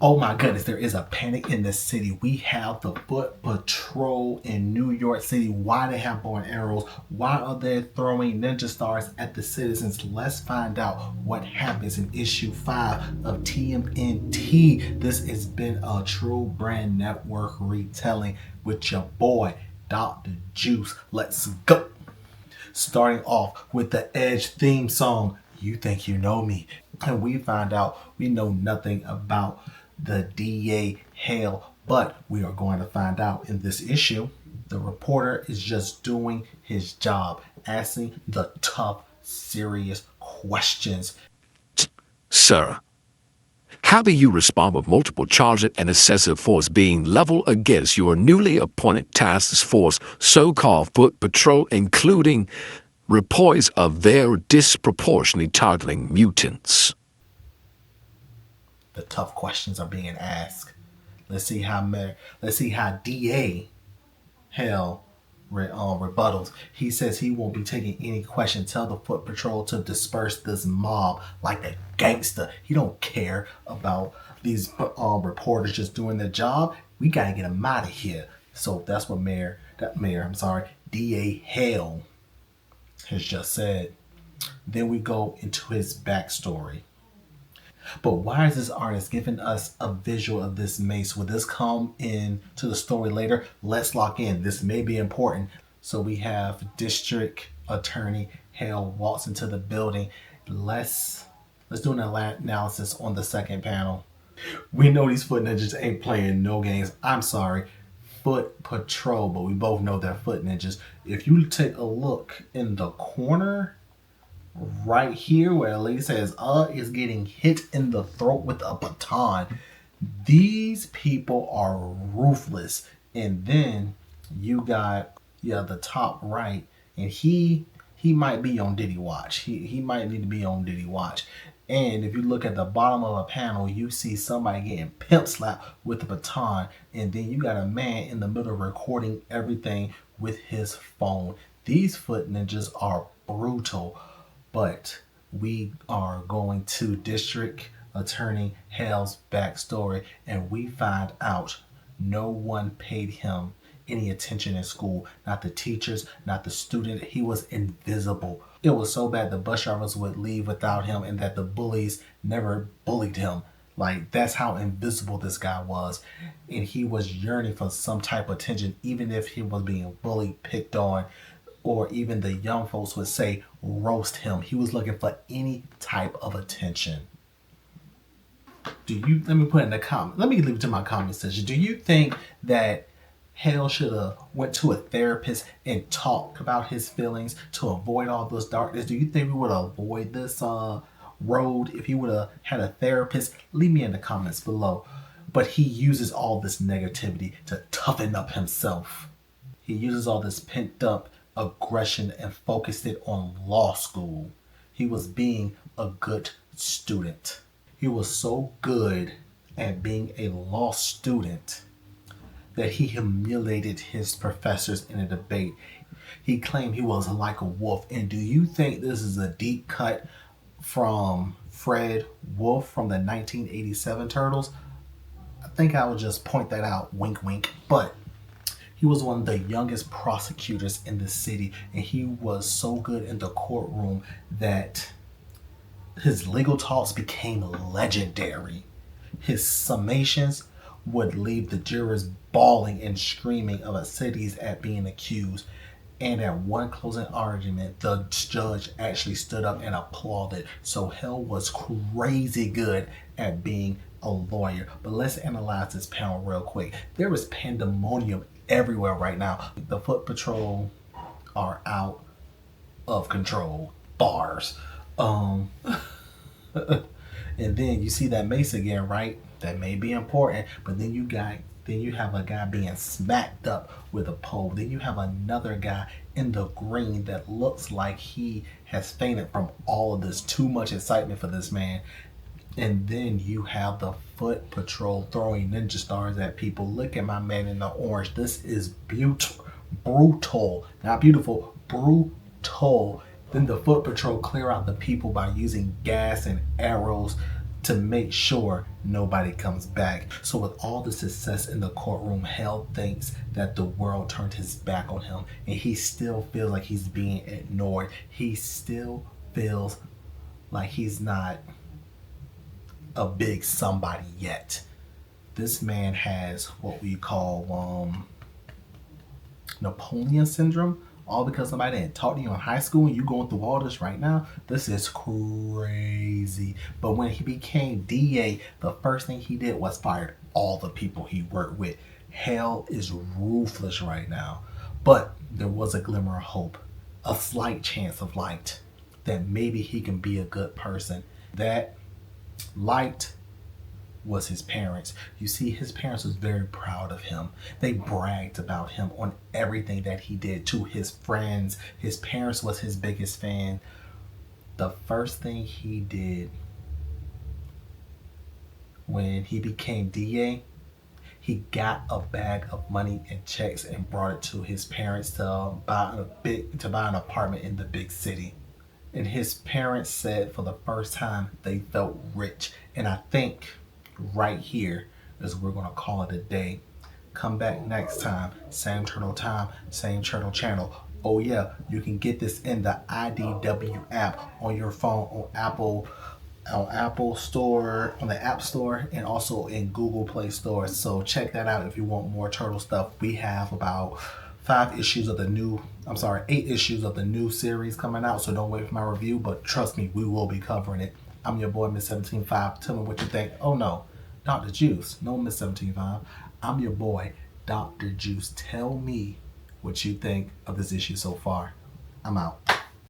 Oh my goodness, there is a panic in the city. We have the foot patrol in New York City. Why they have bow and arrows? Why are they throwing ninja stars at the citizens? Let's find out what happens in issue 5 of TMNT. This has been a true brand network retelling with your boy, Dr. Juice. Let's go. Starting off with the Edge theme song, You Think You Know Me. And we find out we know nothing about the DA Hale, but we are going to find out in this issue. The reporter is just doing his job, asking the tough, serious questions. Sir, how do you respond with multiple charges and excessive force being leveled against your newly appointed task force, so-called Foot Patrol, including reports of their disproportionately targeting mutants? The tough questions are being asked. Let's see how DA Hale rebuttals. He says he won't be taking any question. Tell the Foot Patrol to disperse this mob like a gangster. He don't care about these reporters just doing their job. We gotta get them out of here. So that's what DA Hale has just said. Then we go into his backstory. But why is this artist giving us a visual of this mace? Will this come in to the story later? Let's lock in. This may be important. So we have District Attorney Hale walks into the building. Let's do an analysis on the second panel. We know these foot ninjas ain't playing no games. I'm sorry. Foot Patrol, but we both know they're foot ninjas. If you take a look in the corner right here where a lady says is getting hit in the throat with a baton, these people are ruthless. And then you got the top right, and he might be on Diddy Watch. He might need to be on Diddy Watch. And if you look at the bottom of a panel, you see somebody getting pimp slapped with a baton, and then you got a man in the middle recording everything with his phone. These foot ninjas are brutal. But we are going to District Attorney Hale's backstory, and we find out no one paid him any attention in school. Not the teachers, not the student. He was invisible. It was so bad the bus drivers would leave without him, and that the bullies never bullied him. Like, that's how invisible this guy was. And he was yearning for some type of attention, even if he was being bullied, picked on, or even the young folks would say, roast him. He was looking for any type of attention. Let me put in the comment. Let me leave it to my comment section. Do you think that Hale should have went to a therapist and talked about his feelings to avoid all this darkness? Do you think we would avoid this road if he would have had a therapist? Leave me in the comments below. But he uses all this negativity to toughen up himself. He uses all this pent up aggression and focused it on law school. He was being a good student. He was so good at being a law student that he humiliated his professors in a debate. He claimed he was like a wolf. And do you think this is a deep cut from Fred Wolf from the 1987 Turtles? I think I would just point that out, wink wink. But he was one of the youngest prosecutors in the city, and he was so good in the courtroom that his legal talks became legendary. His summations would leave the jurors bawling and screaming of acidities at being accused. And at one closing argument, the judge actually stood up and applauded. So Hale was crazy good at being a lawyer. But let's analyze this panel real quick. There is pandemonium everywhere right now. The Foot Patrol are out of control. Bars. And then you see that mace again, right? That may be important, but then you have a guy being smacked up with a pole. Then you have another guy in the green that looks like he has fainted from all of this. Too much excitement for this man. And then you have the Foot Patrol throwing ninja stars at people. Look at my man in the orange. This is brutal. Not beautiful, brutal. Then the Foot Patrol clear out the people by using gas and arrows to make sure nobody comes back. So with all the success in the courtroom, Hell thinks that the world turned his back on him, and he still feels like he's being ignored. He still feels like he's not a big somebody yet. This man has what we call Napoleon syndrome, all because somebody didn't talk to you in high school and you going through all this right now. This is crazy. But when he became DA, the first thing he did was fired all the people he worked with. Hell is ruthless right now. But there was a glimmer of hope, a slight chance of light, that maybe he can be a good person. That light was his parents. You see, his parents was very proud of him. They bragged about him on everything that he did to his friends. His parents was his biggest fan. The first thing he did when he became DA, he got a bag of money and checks and brought it to his parents to buy an apartment in the big city. And his parents said for the first time they felt rich. And I think right here is we're going to call it a day. Come back next time, same time, same turtle channel. Oh yeah, you can get this in the IDW app on your phone, on Apple Store, on the App Store, and also in Google Play Store. So check that out if you want more turtle stuff. We have about 8 issues of the new series coming out, so don't wait for my review, but trust me, we will be covering it. I'm your boy, Miss 17.5. Tell me what you think. Oh no, Dr. Juice. No, Miss 17.5. I'm your boy, Dr. Juice. Tell me what you think of this issue so far. I'm out.